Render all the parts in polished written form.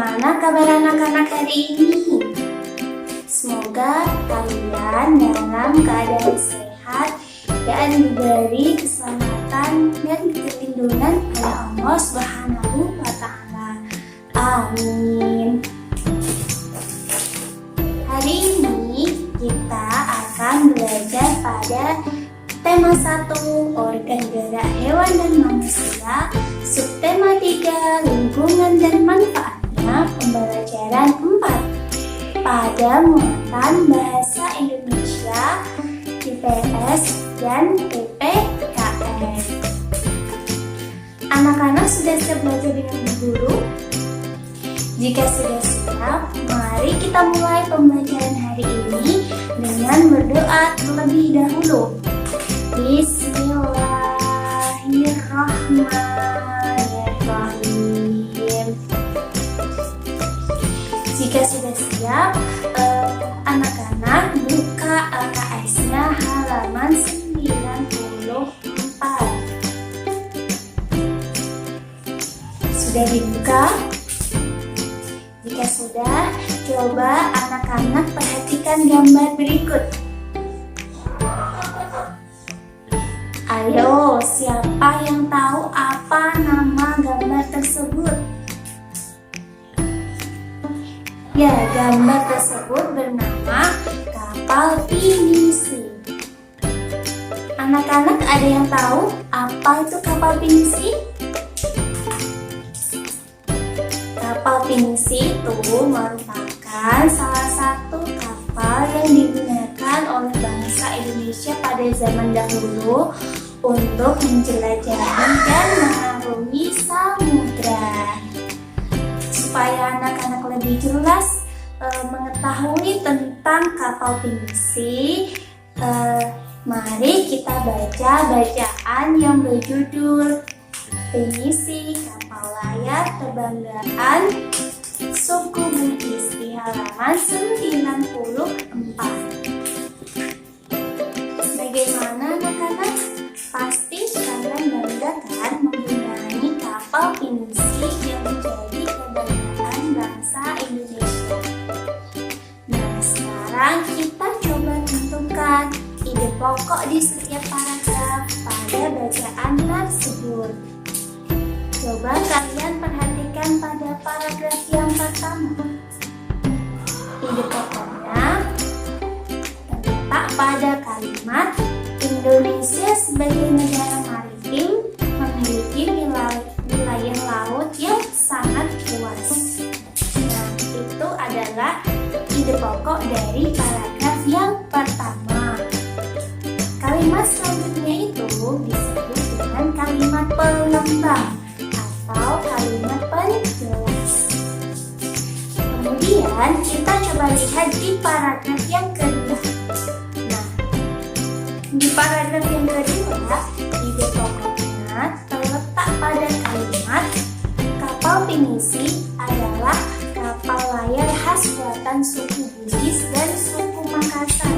Bagaimana kabar anak-anak hari ini? Semoga kalian dalam keadaan sehat dan diberi keselamatan dan perlindungan oleh Allah Subhanahu wa Ta'ala. Amin. Hari ini kita akan belajar pada tema 1, organ gerak hewan dan manusia, subtema 3, lingkungan dan manfaatnya, pembelajaran 4 pada muatan bahasa Indonesia, IPS dan PPKN. Anak-anak sudah siap belajar dengan guru? Jika sudah siap, mari kita mulai pembelajaran hari ini dengan berdoa terlebih dahulu. Bismillahirrahmanirrahim. Jika sudah siap, anak-anak buka LKS-nya halaman 94. Sudah dibuka? Jika sudah, coba anak-anak perhatikan gambar berikut. Ayo, siapa yang tahu apa nama gambar tersebut? Ya, gambar tersebut bernama kapal pinisi. Anak-anak ada yang tahu apa itu kapal pinisi? Kapal pinisi itu merupakan salah satu kapal yang digunakan oleh bangsa Indonesia pada zaman dahulu untuk menjelajahi dan mengarungi samudra. Supaya anak-anak lebih jelas mengetahui tentang kapal pinisi, mari kita baca bacaan yang berjudul Pinisi Kapal Layar Kebanggaan Suku Bugis di halaman 94. Bagaimana anak-anak? Pasti kalian bangga kan mempunyai kapal pinisi yang menjadi kebanggaan bangsa Indonesia. Nah, sekarang kita coba tentukan ide pokok di setiap paragraf pada bacaan tersebut. Coba kalian perhatikan pada paragraf yang pertama. Ide pokoknya terletak pada kalimat Indonesia sebagai negara maritim memiliki wilayah laut yang sangat luas. Nah, itu adalah ide pokok dari paragraf yang pertama. Kalimat selanjutnya itu disebut dengan kalimat pengembang atau kalimat penjelas. Kemudian kita coba lihat di paragraf yang kedua. Nah, di paragraf yang kedua, ide pokoknya terletak pada kalimat kapal pinisi adalah kapal layar khas buatan suku Bugis dan suku Makassar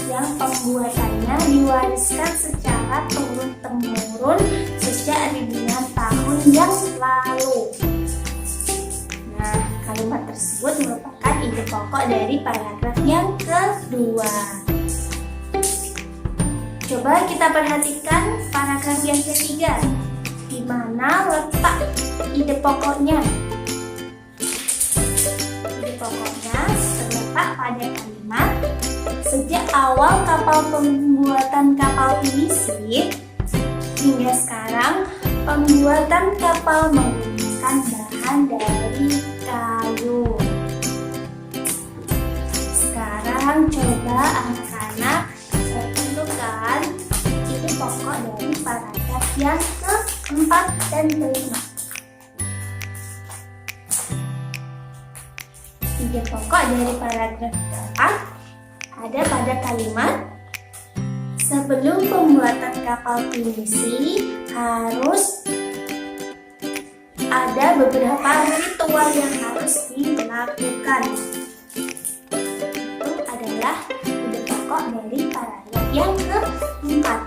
yang pembuatannya diwariskan secara turun-temurun sejak ribuan tahun yang lalu. Nah, kalimat tersebut merupakan ide pokok dari paragraf yang kedua. Coba kita perhatikan paragraf yang ketiga. Di mana letak ide pokoknya? Ide pokoknya terletak pada kalimat sejak awal pembuatan kapal pinisi hingga sekarang pembuatan kapal menggunakan bahan dari kayu. Sekarang coba anak-anak tentukan ide pokok dari paragraf yang keempat dan kelima. Ide pokok dari paragraf keempat ada pada kalimat sebelum pembuatan kapal pinisi harus ada beberapa ritual yang harus dilakukan. Itu adalah ide pokok dari paragraf yang keempat.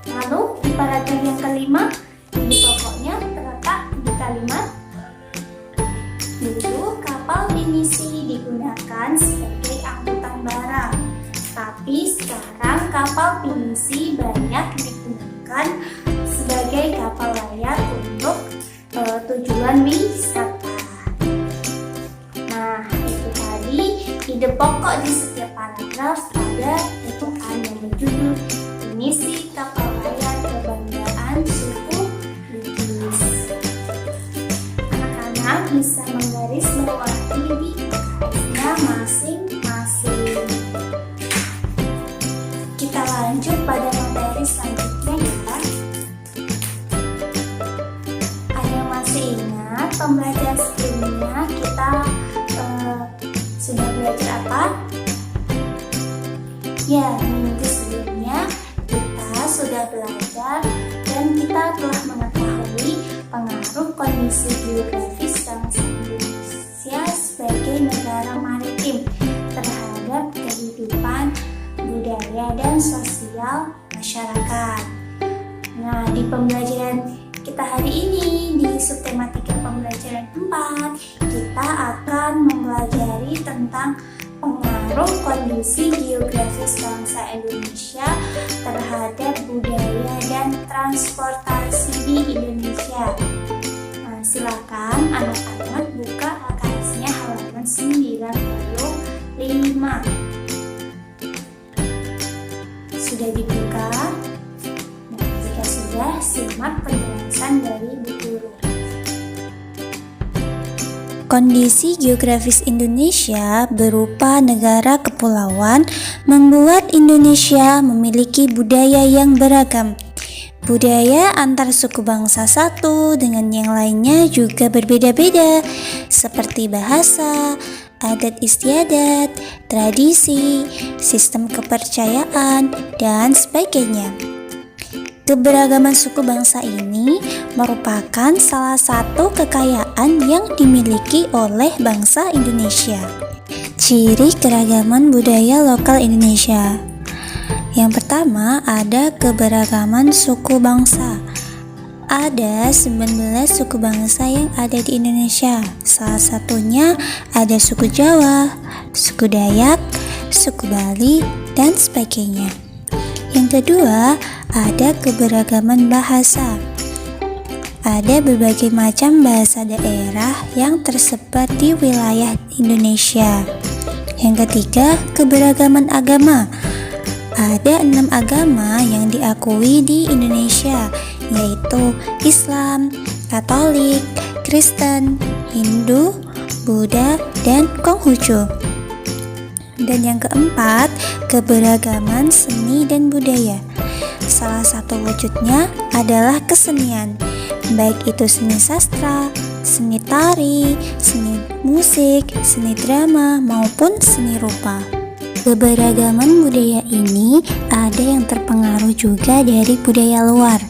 Lalu di paragraf yang kelima, ide pokoknya terletak di kalimat Pinisi digunakan sebagai angkutan barang, tapi sekarang kapal pinisi banyak digunakan sebagai kapal layar untuk tujuan wisata. Nah, itu tadi ide pokok di setiap paragraf pada temuan yang berjudul Pinisi Kapal Layar Kebanggaan Suku Bugis. Anak-anak bisa menggarisbawahi di UKS-nya masing-masing. Kita lanjut pada materi selanjutnya ya. Ada yang masih ingat pembelajaran sebelumnya kita sudah belajar apa? Ya, minggu sebelumnya kita sudah belajar dan kita telah mengetahui pengaruh kondisi geografis bangsa Indonesia sebagai negara maritim terhadap kehidupan budaya dan sosial masyarakat. Nah, di pembelajaran kita hari ini di subtematika pembelajaran 4 kita akan mempelajari tentang pengaruh kondisi geografis bangsa Indonesia terhadap budaya dan transportasi di Indonesia. Nah, silakan anak-anak buka LKS-nya halaman 95. Sudah dibuka? Nah, jika sudah, simak penjelasan dari Bu Guru. Kondisi geografis Indonesia berupa negara kepulauan membuat Indonesia memiliki budaya yang beragam. Budaya antar suku bangsa satu dengan yang lainnya juga berbeda-beda, seperti bahasa, adat istiadat, tradisi, sistem kepercayaan, dan sebagainya. Keberagaman suku bangsa ini merupakan salah satu kekayaan yang dimiliki oleh bangsa Indonesia. Ciri keragaman budaya lokal Indonesia. Yang pertama, ada keberagaman suku bangsa. Ada 19 suku bangsa yang ada di Indonesia. Salah satunya ada suku Jawa, suku Dayak, suku Bali, dan sebagainya. Yang kedua, ada keberagaman bahasa. Ada berbagai macam bahasa daerah yang tersebar di wilayah Indonesia. Yang ketiga, keberagaman agama. Ada 6 agama yang diakui di Indonesia, yaitu Islam, Katolik, Kristen, Hindu, Buddha, dan Konghucu. Dan yang keempat, keberagaman seni dan budaya. Salah satu wujudnya adalah kesenian, baik itu seni sastra, seni tari, seni musik, seni drama, maupun seni rupa. Keberagaman budaya ini ada yang terpengaruh juga dari budaya luar.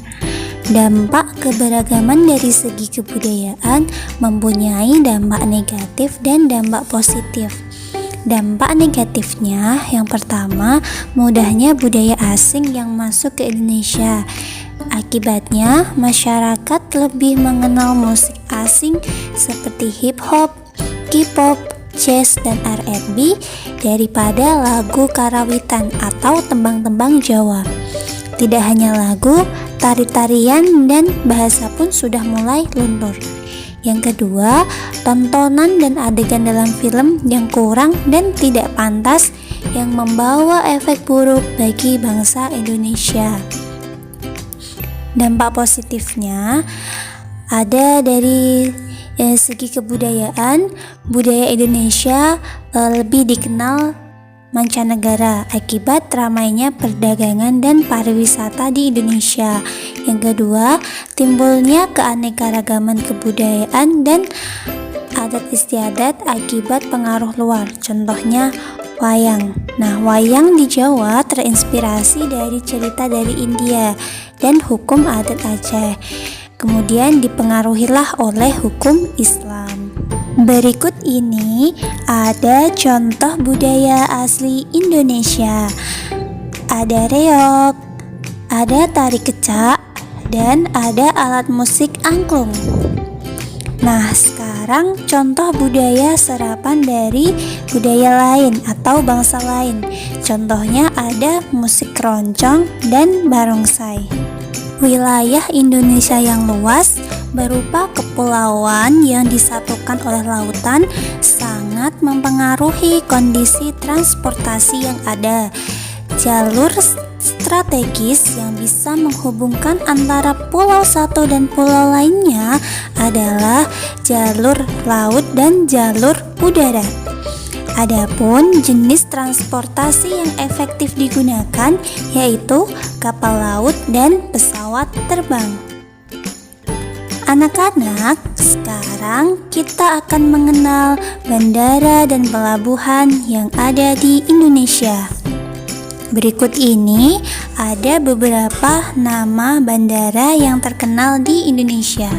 Dampak keberagaman dari segi kebudayaan mempunyai dampak negatif dan dampak positif. Dampak negatifnya yang pertama, mudahnya budaya asing yang masuk ke Indonesia. Akibatnya, masyarakat lebih mengenal musik asing seperti hip hop, K-pop, jazz, dan R&B daripada lagu karawitan atau tembang-tembang Jawa. Tidak hanya lagu, tari-tarian dan bahasa pun sudah mulai luntur. Yang kedua, tontonan dan adegan dalam film yang kurang dan tidak pantas yang membawa efek buruk bagi bangsa Indonesia. Dampak positifnya ada dari segi kebudayaan, budaya Indonesia lebih dikenal mancanegara akibat ramainya perdagangan dan pariwisata di Indonesia. Yang kedua, timbulnya keanekaragaman kebudayaan dan adat istiadat akibat pengaruh luar. Contohnya wayang. Nah, wayang di Jawa terinspirasi dari cerita dari India dan hukum adat Aceh. Kemudian dipengaruhilah oleh hukum Islam. Berikut ini ada contoh budaya asli Indonesia. Ada reog, ada tari kecak, dan ada alat musik angklung. Nah, sekarang contoh budaya serapan dari budaya lain atau bangsa lain. Contohnya ada musik keroncong dan barongsai. Wilayah Indonesia yang luas berupa kepulauan yang disatukan oleh lautan sangat mempengaruhi kondisi transportasi yang ada. Jalur strategis yang bisa menghubungkan antara pulau satu dan pulau lainnya adalah jalur laut dan jalur udara. Adapun jenis transportasi yang efektif digunakan yaitu kapal laut dan pesawat terbang. Anak-anak, sekarang kita akan mengenal bandara dan pelabuhan yang ada di Indonesia. Berikut ini ada beberapa nama bandara yang terkenal di Indonesia.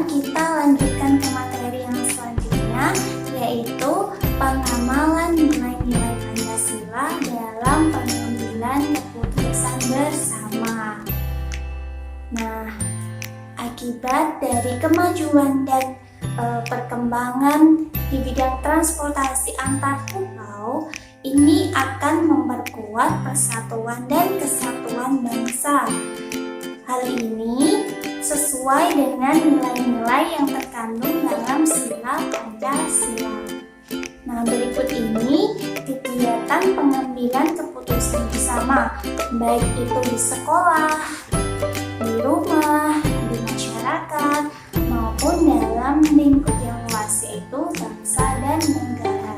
Kita lanjutkan ke materi yang selanjutnya, yaitu pengamalan nilai-nilai Pancasila dalam pengambilan keputusan bersama. Nah, akibat dari kemajuan dan perkembangan di bidang transportasi antar pulau, ini akan memperkuat persatuan dan kesatuan bangsa. Hal ini sesuai dengan nilai-nilai yang terkandung dalam sila Pancasila. Nah, berikut ini kegiatan pengambilan keputusan bersama, baik itu di sekolah, di rumah, di masyarakat, maupun dalam lingkup yang luas, yaitu bangsa dan negara.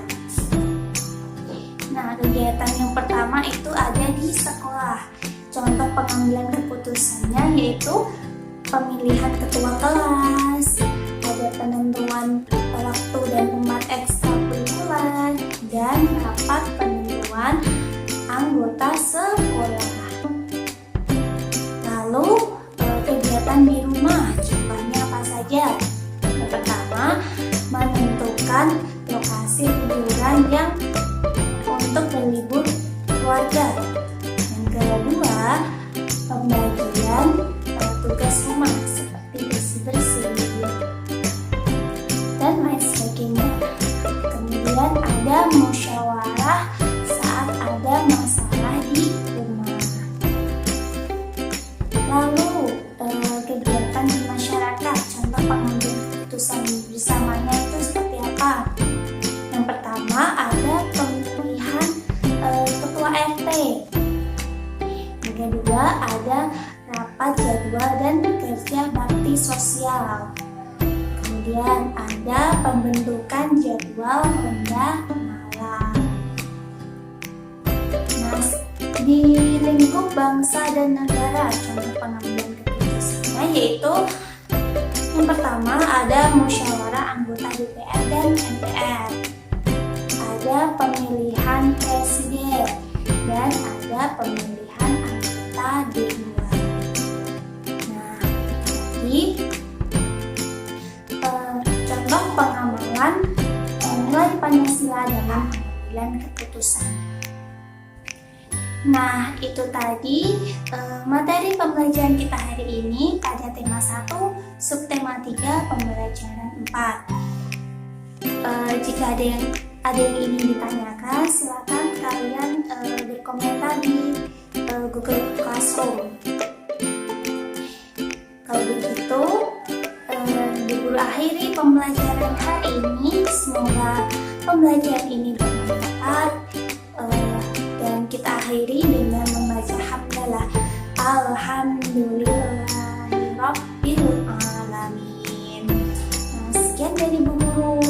Nah, kegiatan yang pertama itu ada di sekolah. Contoh pengambilan keputusannya yaitu pemilihan ketua kelas, ada penentuan waktu dan tempat ekstrakurikuler, dan rapat penentuan anggota sekolah. Lalu kegiatan di rumah, contohnya apa saja? Yang pertama, menentukan lokasi liburan yang untuk berlibur keluarga. Yang kedua, pembagian tugas rumah seperti bersih-bersih dan lain sebagainya. Kemudian ada musyawarah saat ada masalah di rumah. Lalu kegiatan di masyarakat, contoh pengambilan keputusan bersamanya itu seperti apa? Yang pertama ada pemilihan ketua RT. Yang kedua ada rapat jadwal dan kerja bakti sosial. Kemudian ada pembentukan jadwal ronda malam. Nah, di lingkup bangsa dan negara, contoh pengambilan keputusannya yaitu yang pertama ada musyawarah anggota DPR dan MPR, ada pemilihan presiden, dan ada pemilihan anggota dewan. Contoh pengamalan nilai Pancasila dalam pengambilan keputusan. Nah, itu tadi materi pembelajaran kita hari ini pada tema 1, subtema 3, pembelajaran 4. Jika ada yang ingin ditanyakan, silakan kalian berkomentar di Google Classroom. Kalau begitu, Guru akhiri pembelajaran hari ini. Semoga pembelajaran ini bermanfaat, dan kita akhiri dengan membaca hamdalah. Alhamdulillahirabbil alamin. Nah, sekian dari Bu Guru.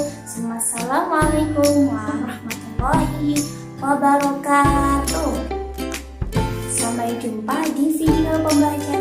Assalamualaikum warahmatullahi wabarakatuh. Sampai jumpa di video pembelajaran